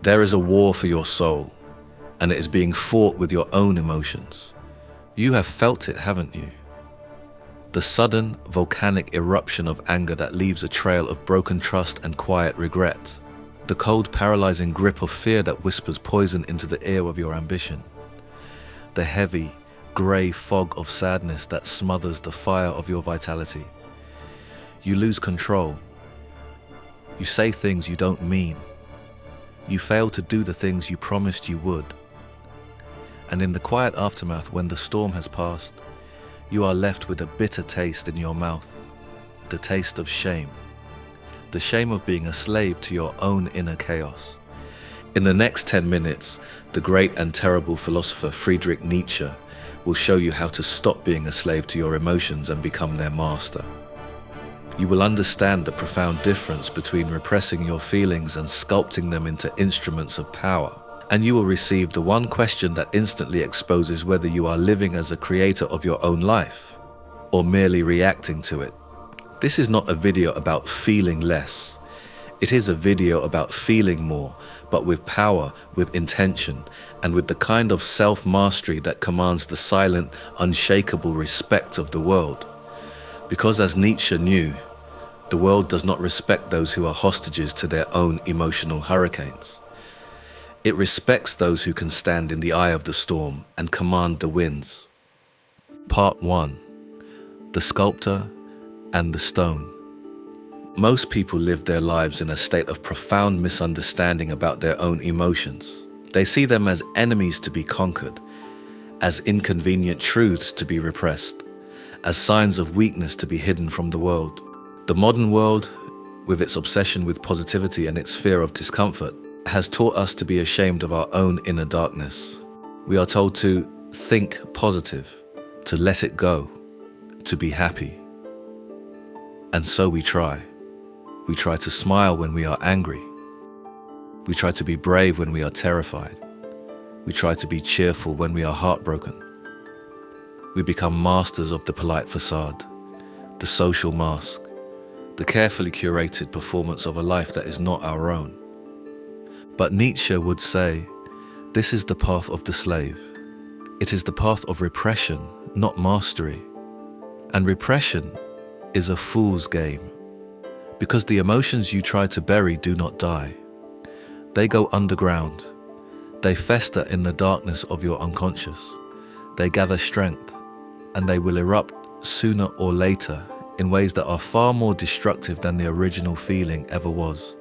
There is a war for your soul, and it is being fought with your own emotions. You have felt it, haven't you? The sudden volcanic eruption of anger that leaves a trail of broken trust and quiet regret. The cold, paralyzing grip of fear that whispers poison into the ear of your ambition. The heavy, grey fog of sadness that smothers the fire of your vitality. You lose control. You say things you don't mean. You fail to do the things you promised you would. And in the quiet aftermath, when the storm has passed, you are left with a bitter taste in your mouth, the taste of shame, the shame of being a slave to your own inner chaos. In the next 10 minutes, the great and terrible philosopher Friedrich Nietzsche will show you how to stop being a slave to your emotions and become their master. You will understand the profound difference between repressing your feelings and sculpting them into instruments of power. And you will receive the one question that instantly exposes whether you are living as a creator of your own life or merely reacting to it. This is not a video about feeling less. It is a video about feeling more, but with power, with intention, and with the kind of self-mastery that commands the silent, unshakable respect of the world. Because as Nietzsche knew, the world does not respect those who are hostages to their own emotional hurricanes. It respects those who can stand in the eye of the storm and command the winds. Part 1. The Sculptor and the Stone. Most people live their lives in a state of profound misunderstanding about their own emotions. They see them as enemies to be conquered, as inconvenient truths to be repressed, as signs of weakness to be hidden from the world. The modern world, with its obsession with positivity and its fear of discomfort, has taught us to be ashamed of our own inner darkness. We are told to think positive, to let it go, to be happy. And so we try. We try to smile when we are angry. We try to be brave when we are terrified. We try to be cheerful when we are heartbroken. We become masters of the polite facade, the social mask, the carefully curated performance of a life that is not our own. But Nietzsche would say, this is the path of the slave. It is the path of repression, not mastery. And repression is a fool's game, because the emotions you try to bury do not die. They go underground. They fester in the darkness of your unconscious. They gather strength, and they will erupt sooner or later in ways that are far more destructive than the original feeling ever was.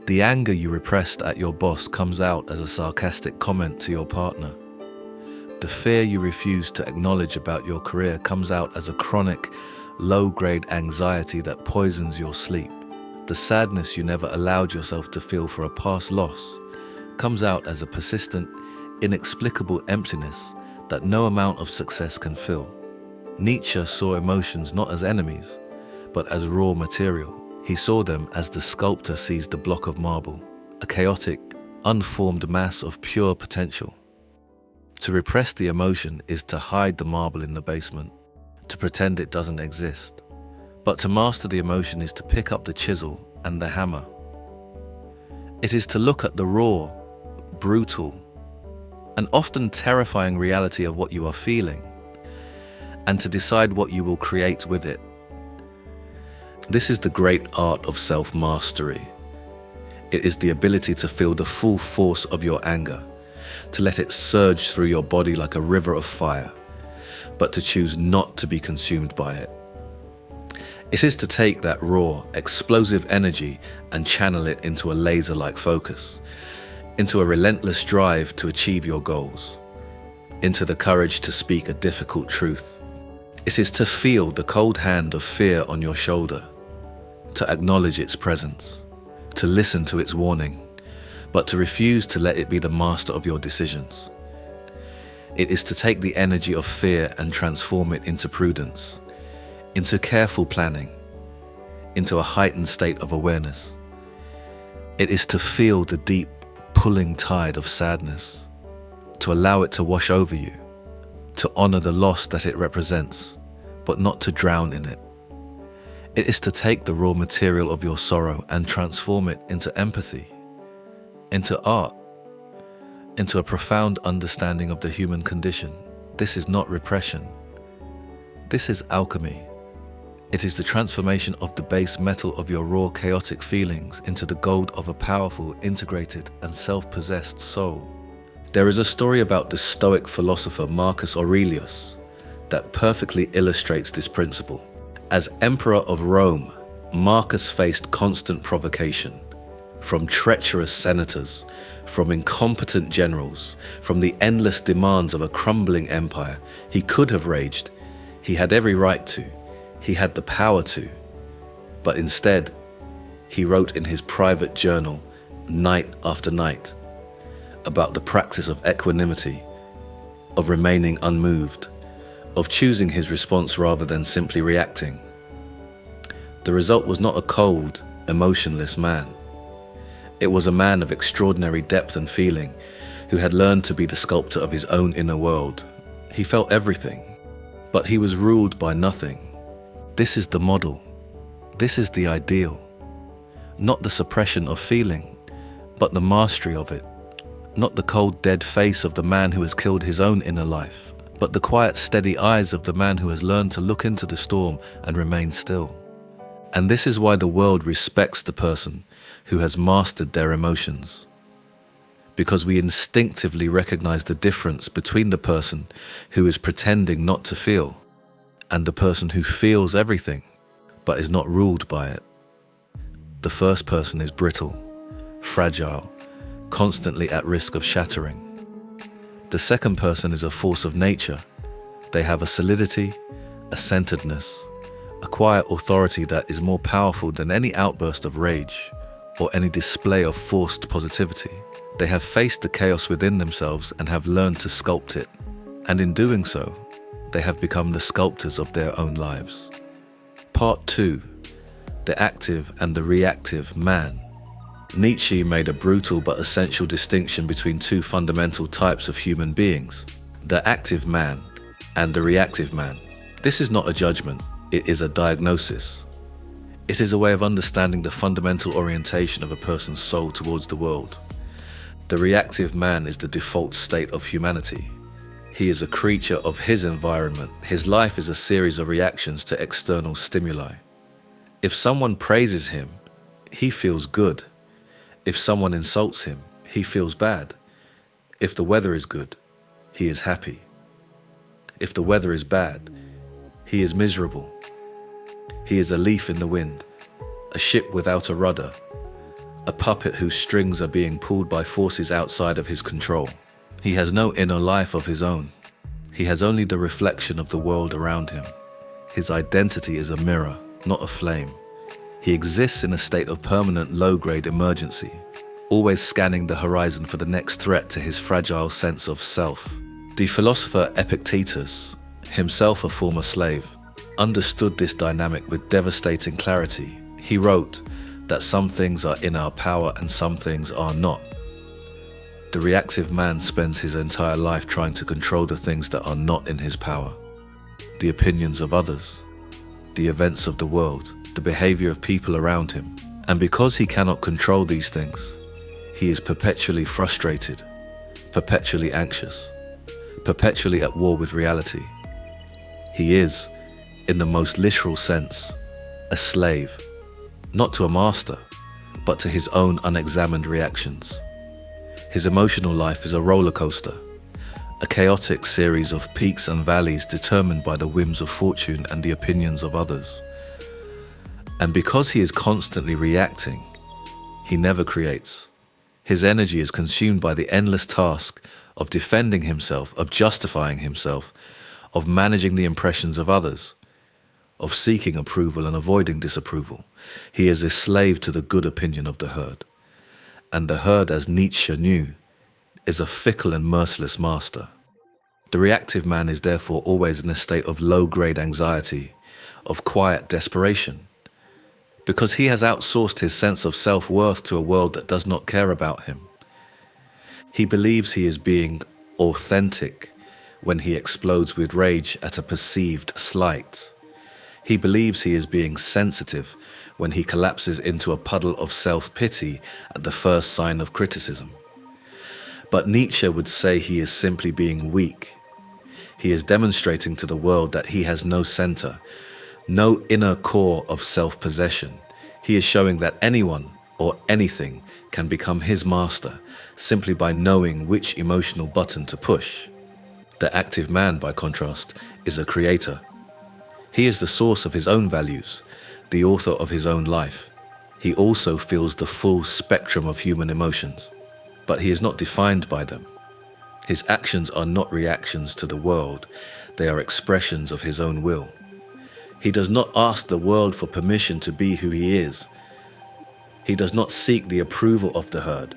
The anger you repressed at your boss comes out as a sarcastic comment to your partner. The fear you refuse to acknowledge about your career comes out as a chronic, low-grade anxiety that poisons your sleep. The sadness you never allowed yourself to feel for a past loss comes out as a persistent, inexplicable emptiness that no amount of success can fill. Nietzsche saw emotions not as enemies, but as raw material. He saw them as the sculptor sees the block of marble, a chaotic, unformed mass of pure potential. To repress the emotion is to hide the marble in the basement, to pretend it doesn't exist. But to master the emotion is to pick up the chisel and the hammer. It is to look at the raw, brutal, and often terrifying reality of what you are feeling, and to decide what you will create with it. This is the great art of self-mastery. It is the ability to feel the full force of your anger, to let it surge through your body like a river of fire, but to choose not to be consumed by it. It is to take that raw, explosive energy and channel it into a laser-like focus, into a relentless drive to achieve your goals, into the courage to speak a difficult truth. It is to feel the cold hand of fear on your shoulder, to acknowledge its presence, to listen to its warning, but to refuse to let it be the master of your decisions. It is to take the energy of fear and transform it into prudence, into careful planning, into a heightened state of awareness. It is to feel the deep, pulling tide of sadness, to allow it to wash over you, to honor the loss that it represents, but not to drown in it. It is to take the raw material of your sorrow and transform it into empathy, into art, into a profound understanding of the human condition. This is not repression. This is alchemy. It is the transformation of the base metal of your raw, chaotic feelings into the gold of a powerful, integrated, and self-possessed soul. There is a story about the Stoic philosopher Marcus Aurelius that perfectly illustrates this principle. As Emperor of Rome, Marcus faced constant provocation from treacherous senators, from incompetent generals, from the endless demands of a crumbling empire. He could have raged. He had every right to. He had the power to. But instead, he wrote in his private journal, night after night, about the practice of equanimity, of remaining unmoved, of choosing his response rather than simply reacting. The result was not a cold, emotionless man. It was a man of extraordinary depth and feeling who had learned to be the sculptor of his own inner world. He felt everything, but he was ruled by nothing. This is the model. This is the ideal. Not the suppression of feeling, but the mastery of it. Not the cold, dead face of the man who has killed his own inner life, but the quiet, steady eyes of the man who has learned to look into the storm and remain still. And this is why the world respects the person who has mastered their emotions. Because we instinctively recognize the difference between the person who is pretending not to feel and the person who feels everything but is not ruled by it. The first person is brittle, fragile, constantly at risk of shattering. The second person is a force of nature. They have a solidity, a centeredness, a quiet authority that is more powerful than any outburst of rage or any display of forced positivity. They have faced the chaos within themselves and have learned to sculpt it. And in doing so, they have become the sculptors of their own lives. Part 2. The active and the reactive man. Nietzsche made a brutal but essential distinction between two fundamental types of human beings, the active man and the reactive man. This is not a judgment, it is a diagnosis. It is a way of understanding the fundamental orientation of a person's soul towards the world. The reactive man is the default state of humanity. He is a creature of his environment. His life is a series of reactions to external stimuli. If someone praises him, he feels good. If someone insults him, he feels bad. If the weather is good, he is happy. If the weather is bad, he is miserable. He is a leaf in the wind, a ship without a rudder, a puppet whose strings are being pulled by forces outside of his control. He has no inner life of his own. He has only the reflection of the world around him. His identity is a mirror, not a flame. He exists in a state of permanent low-grade emergency, always scanning the horizon for the next threat to his fragile sense of self. The philosopher Epictetus, himself a former slave, understood this dynamic with devastating clarity. He wrote that some things are in our power and some things are not. The reactive man spends his entire life trying to control the things that are not in his power, the opinions of others, the events of the world, the behavior of people around him. And because he cannot control these things, he is perpetually frustrated, perpetually anxious, perpetually at war with reality. He is, in the most literal sense, a slave, not to a master, but to his own unexamined reactions. His emotional life is a roller coaster, a chaotic series of peaks and valleys determined by the whims of fortune and the opinions of others. And because he is constantly reacting, he never creates. His energy is consumed by the endless task of defending himself, of justifying himself, of managing the impressions of others, of seeking approval and avoiding disapproval. He is a slave to the good opinion of the herd. And the herd, as Nietzsche knew, is a fickle and merciless master. The reactive man is therefore always in a state of low-grade anxiety, of quiet desperation, because he has outsourced his sense of self-worth to a world that does not care about him. He believes he is being authentic when he explodes with rage at a perceived slight. He believes he is being sensitive when he collapses into a puddle of self-pity at the first sign of criticism. But Nietzsche would say he is simply being weak. He is demonstrating to the world that he has no center, no inner core of self-possession. He is showing that anyone or anything can become his master simply by knowing which emotional button to push. The active man, by contrast, is a creator. He is the source of his own values, the author of his own life. He also feels the full spectrum of human emotions, but he is not defined by them. His actions are not reactions to the world, they are expressions of his own will. He does not ask the world for permission to be who he is. He does not seek the approval of the herd.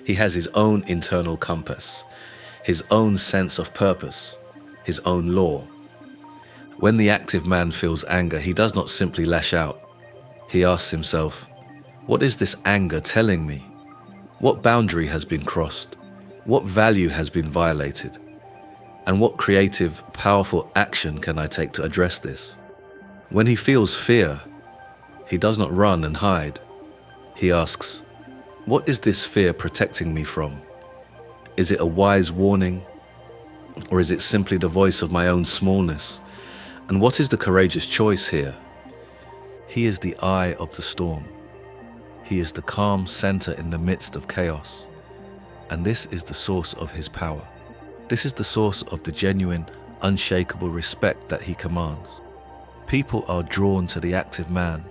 He has his own internal compass, his own sense of purpose, his own law. When the active man feels anger, he does not simply lash out. He asks himself, what is this anger telling me? What boundary has been crossed? What value has been violated? And what creative, powerful action can I take to address this? When he feels fear, he does not run and hide. He asks, what is this fear protecting me from? Is it a wise warning? Or is it simply the voice of my own smallness? And what is the courageous choice here? He is the eye of the storm. He is the calm center in the midst of chaos. And this is the source of his power. This is the source of the genuine, unshakable respect that he commands. People are drawn to the active man,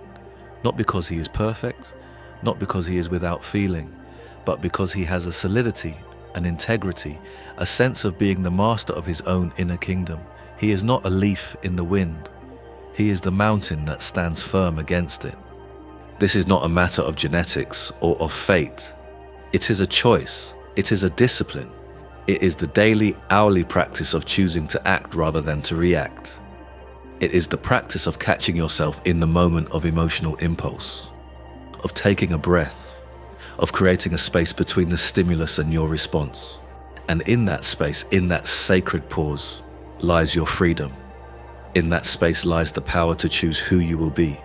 not because he is perfect, not because he is without feeling, but because he has a solidity, an integrity, a sense of being the master of his own inner kingdom. He is not a leaf in the wind. He is the mountain that stands firm against it. This is not a matter of genetics or of fate. It is a choice. It is a discipline. It is the daily, hourly practice of choosing to act rather than to react. It is the practice of catching yourself in the moment of emotional impulse, of taking a breath, of creating a space between the stimulus and your response. And in that space, in that sacred pause, lies your freedom. In that space lies the power to choose who you will be.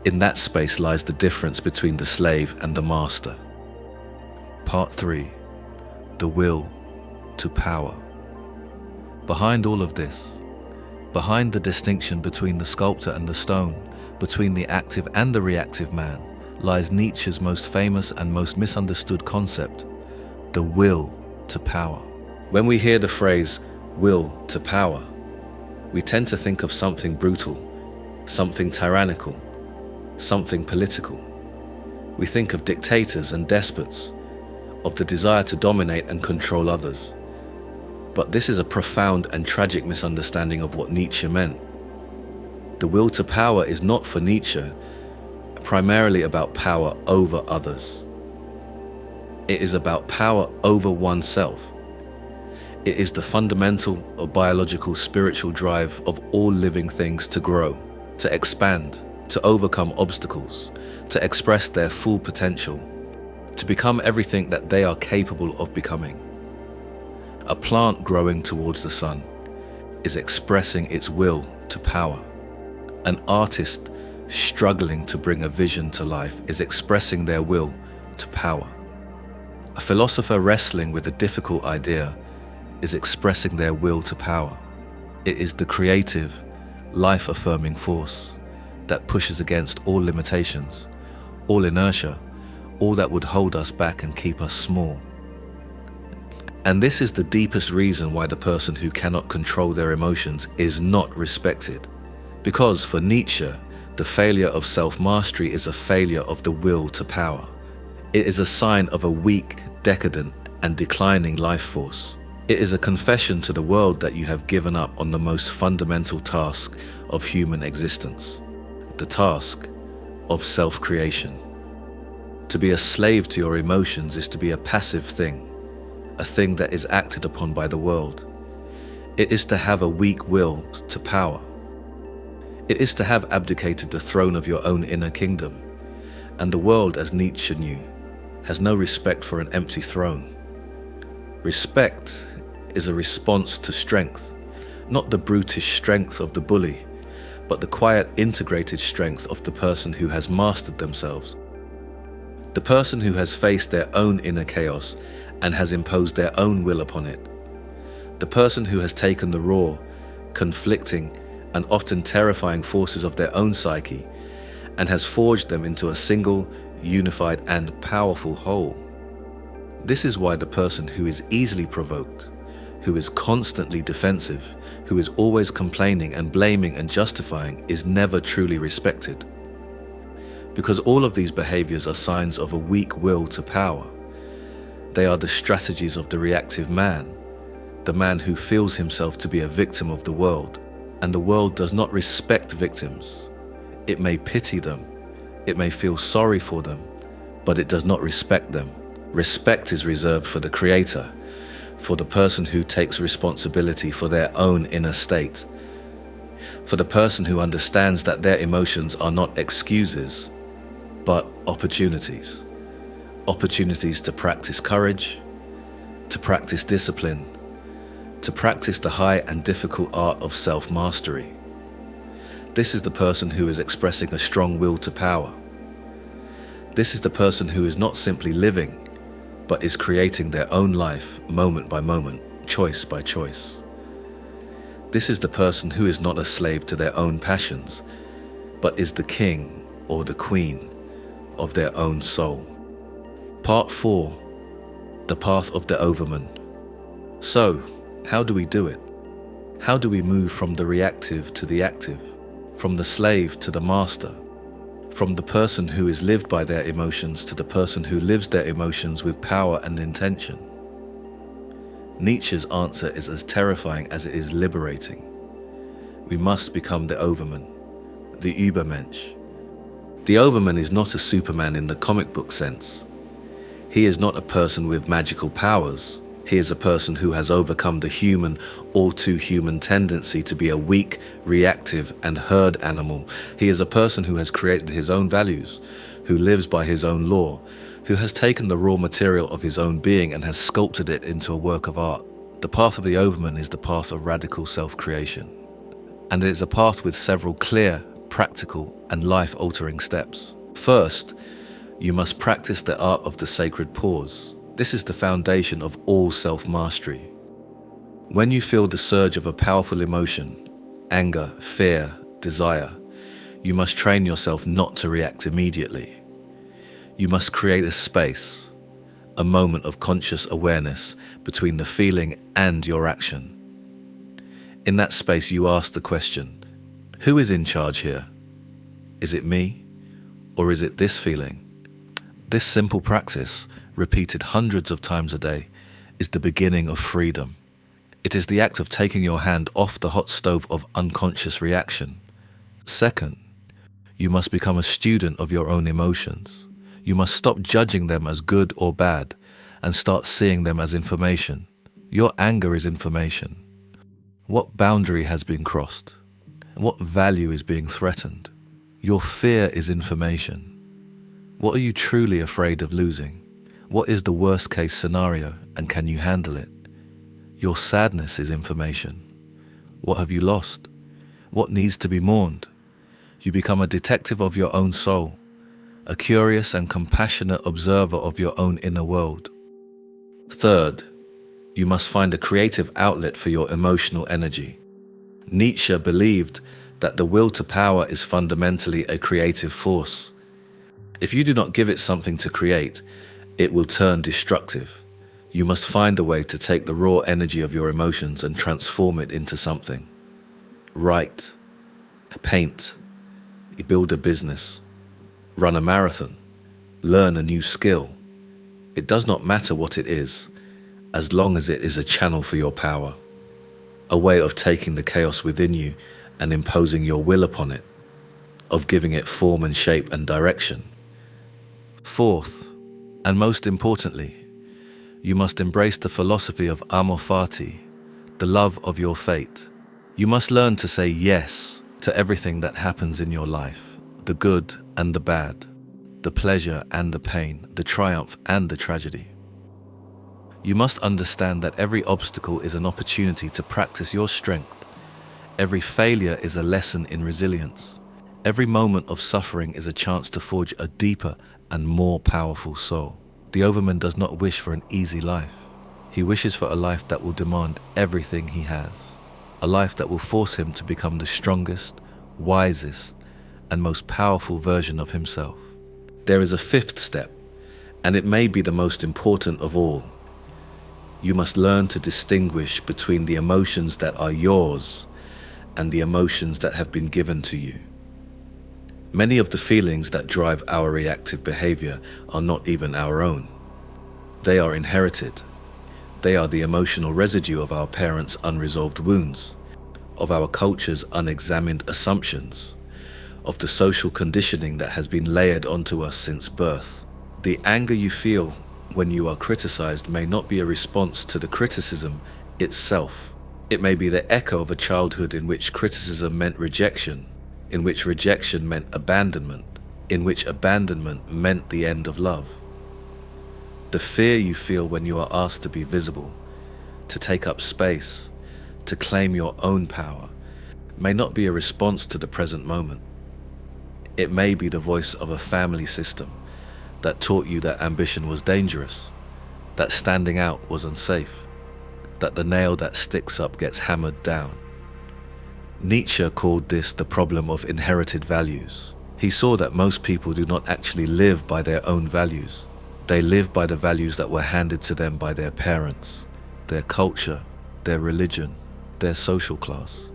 In that space lies the difference between the slave and the master. Part 3. The will to power. Behind all of this, behind the distinction between the sculptor and the stone, between the active and the reactive man, lies Nietzsche's most famous and most misunderstood concept, the will to power. When we hear the phrase, will to power, we tend to think of something brutal, something tyrannical, something political. We think of dictators and despots, of the desire to dominate and control others. But this is a profound and tragic misunderstanding of what Nietzsche meant. The will to power is not for Nietzsche primarily about power over others. It is about power over oneself. It is the fundamental or biological spiritual drive of all living things to grow, to expand, to overcome obstacles, to express their full potential, to become everything that they are capable of becoming. A plant growing towards the sun is expressing its will to power. An artist struggling to bring a vision to life is expressing their will to power. A philosopher wrestling with a difficult idea is expressing their will to power. It is the creative, life-affirming force that pushes against all limitations, all inertia, all that would hold us back and keep us small. And this is the deepest reason why the person who cannot control their emotions is not respected. Because for Nietzsche, the failure of self-mastery is a failure of the will to power. It is a sign of a weak, decadent, and declining life force. It is a confession to the world that you have given up on the most fundamental task of human existence, the task of self-creation. To be a slave to your emotions is to be a passive thing, a thing that is acted upon by the world. It is to have a weak will to power. It is to have abdicated the throne of your own inner kingdom. And the world, as Nietzsche knew, has no respect for an empty throne. Respect is a response to strength, not the brutish strength of the bully, but the quiet, integrated strength of the person who has mastered themselves. The person who has faced their own inner chaos and has imposed their own will upon it. The person who has taken the raw, conflicting, and often terrifying forces of their own psyche and has forged them into a single, unified, and powerful whole. This is why the person who is easily provoked, who is constantly defensive, who is always complaining and blaming and justifying is never truly respected. Because all of these behaviors are signs of a weak will to power. They are the strategies of the reactive man, the man who feels himself to be a victim of the world, and the world does not respect victims. It may pity them, it may feel sorry for them, but it does not respect them. Respect is reserved for the creator, for the person who takes responsibility for their own inner state, for the person who understands that their emotions are not excuses, but opportunities. Opportunities to practice courage, to practice discipline, to practice the high and difficult art of self-mastery. This is the person who is expressing a strong will to power. This is the person who is not simply living, but is creating their own life moment by moment, choice by choice. This is the person who is not a slave to their own passions, but is the king or the queen of their own soul. Part 4. The Path of the Overman. So, how do we do it? How do we move from the reactive to the active, from the slave to the master, from the person who is lived by their emotions to the person who lives their emotions with power and intention? Nietzsche's answer is as terrifying as it is liberating. We must become the Overman, the Übermensch. The Overman is not a Superman in the comic book sense. He is not a person with magical powers. He is a person who has overcome the human, all too human tendency to be a weak, reactive, and herd animal. He is a person who has created his own values, who lives by his own law, who has taken the raw material of his own being and has sculpted it into a work of art. The path of the Overman is the path of radical self-creation. And it is a path with several clear, practical, and life-altering steps. First, you must practice the art of the sacred pause. This is the foundation of all self-mastery. When you feel the surge of a powerful emotion, anger, fear, desire, you must train yourself not to react immediately. You must create a space, a moment of conscious awareness between the feeling and your action. In that space, you ask the question, who is in charge here? Is it me, or is it this feeling? This simple practice, repeated hundreds of times a day, is the beginning of freedom. It is the act of taking your hand off the hot stove of unconscious reaction. Second, you must become a student of your own emotions. You must stop judging them as good or bad and start seeing them as information. Your anger is information. What boundary has been crossed? What value is being threatened? Your fear is information. What are you truly afraid of losing? What is the worst case scenario, and can you handle it? Your sadness is information. What have you lost? What needs to be mourned? You become a detective of your own soul, a curious and compassionate observer of your own inner world. Third, you must find a creative outlet for your emotional energy. Nietzsche believed that the will to power is fundamentally a creative force. If you do not give it something to create, it will turn destructive. You must find a way to take the raw energy of your emotions and transform it into something. Write, paint, build a business, run a marathon, learn a new skill. It does not matter what it is, as long as it is a channel for your power, a way of taking the chaos within you and imposing your will upon it, of giving it form and shape and direction. Fourth, and most importantly, you must embrace the philosophy of amor fati, the love of your fate. You must learn to say yes to everything that happens in your life, the good and the bad, the pleasure and the pain, the triumph and the tragedy. You must understand that every obstacle is an opportunity to practice your strength, Every failure is a lesson in resilience. Every moment of suffering is a chance to forge a deeper and more powerful soul. The overman does not wish for an easy life. He wishes for a life that will demand everything he has. A life that will force him to become the strongest, wisest, and most powerful version of himself. There is a fifth step, and it may be the most important of all. You must learn to distinguish between the emotions that are yours and the emotions that have been given to you. Many of the feelings that drive our reactive behavior are not even our own. They are inherited. They are the emotional residue of our parents' unresolved wounds, of our culture's unexamined assumptions, of the social conditioning that has been layered onto us since birth. The anger you feel when you are criticized may not be a response to the criticism itself. It may be the echo of a childhood in which criticism meant rejection, in which rejection meant abandonment, in which abandonment meant the end of love. The fear you feel when you are asked to be visible, to take up space, to claim your own power, may not be a response to the present moment. It may be the voice of a family system that taught you that ambition was dangerous, that standing out was unsafe, that the nail that sticks up gets hammered down. Nietzsche called this the problem of inherited values. He saw that most people do not actually live by their own values. They live by the values that were handed to them by their parents, their culture, their religion, their social class.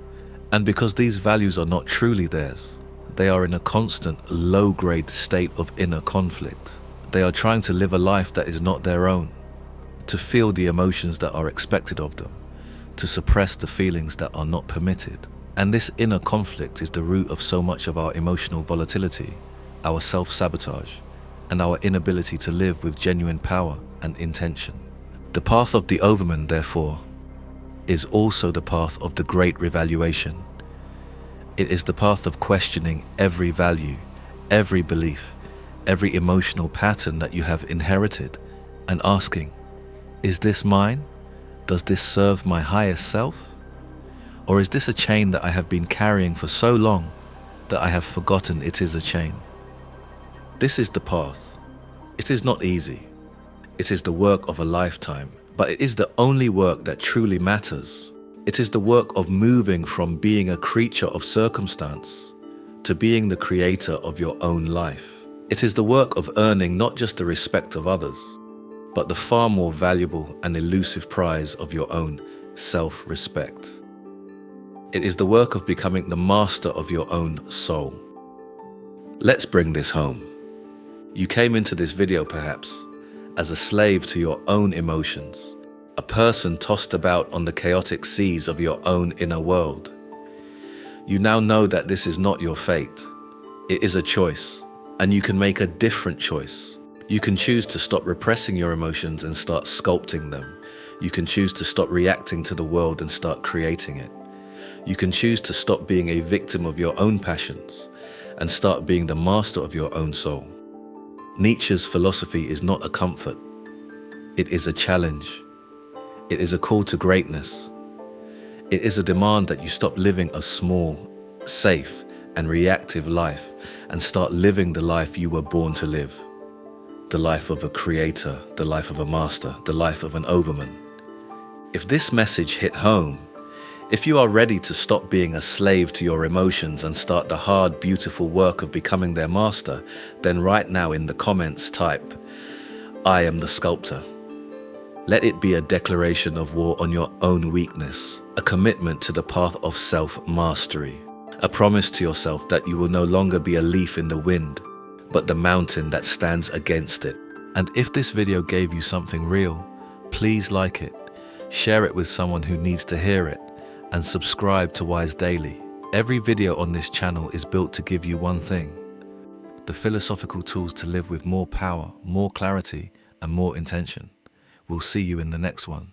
And because these values are not truly theirs, they are in a constant, low-grade state of inner conflict. They are trying to live a life that is not their own, to feel the emotions that are expected of them, to suppress the feelings that are not permitted. And this inner conflict is the root of so much of our emotional volatility, our self-sabotage, and our inability to live with genuine power and intention. The path of the overman, therefore, is also the path of the great revaluation. It is the path of questioning every value, every belief, every emotional pattern that you have inherited, and asking, is this mine? Does this serve my highest self? Or is this a chain that I have been carrying for so long that I have forgotten it is a chain? This is the path. It is not easy. It is the work of a lifetime, but it is the only work that truly matters. It is the work of moving from being a creature of circumstance to being the creator of your own life. It is the work of earning not just the respect of others, but the far more valuable and elusive prize of your own self-respect. It is the work of becoming the master of your own soul. Let's bring this home. You came into this video perhaps as a slave to your own emotions, a person tossed about on the chaotic seas of your own inner world. You now know that this is not your fate. It is a choice, and you can make a different choice. You can choose to stop repressing your emotions and start sculpting them. You can choose to stop reacting to the world and start creating it. You can choose to stop being a victim of your own passions and start being the master of your own soul. Nietzsche's philosophy is not a comfort. It is a challenge. It is a call to greatness. It is a demand that you stop living a small, safe, and reactive life and start living the life you were born to live. The life of a creator, the life of a master, the life of an overman. If this message hit home, if you are ready to stop being a slave to your emotions and start the hard, beautiful work of becoming their master, then right now in the comments type, "I am the sculptor." Let it be a declaration of war on your own weakness, a commitment to the path of self-mastery, a promise to yourself that you will no longer be a leaf in the wind, but the mountain that stands against it. And if this video gave you something real, please like it, share it with someone who needs to hear it, and subscribe to Wise Daily. Every video on this channel is built to give you one thing: the philosophical tools to live with more power, more clarity, and more intention. We'll see you in the next one.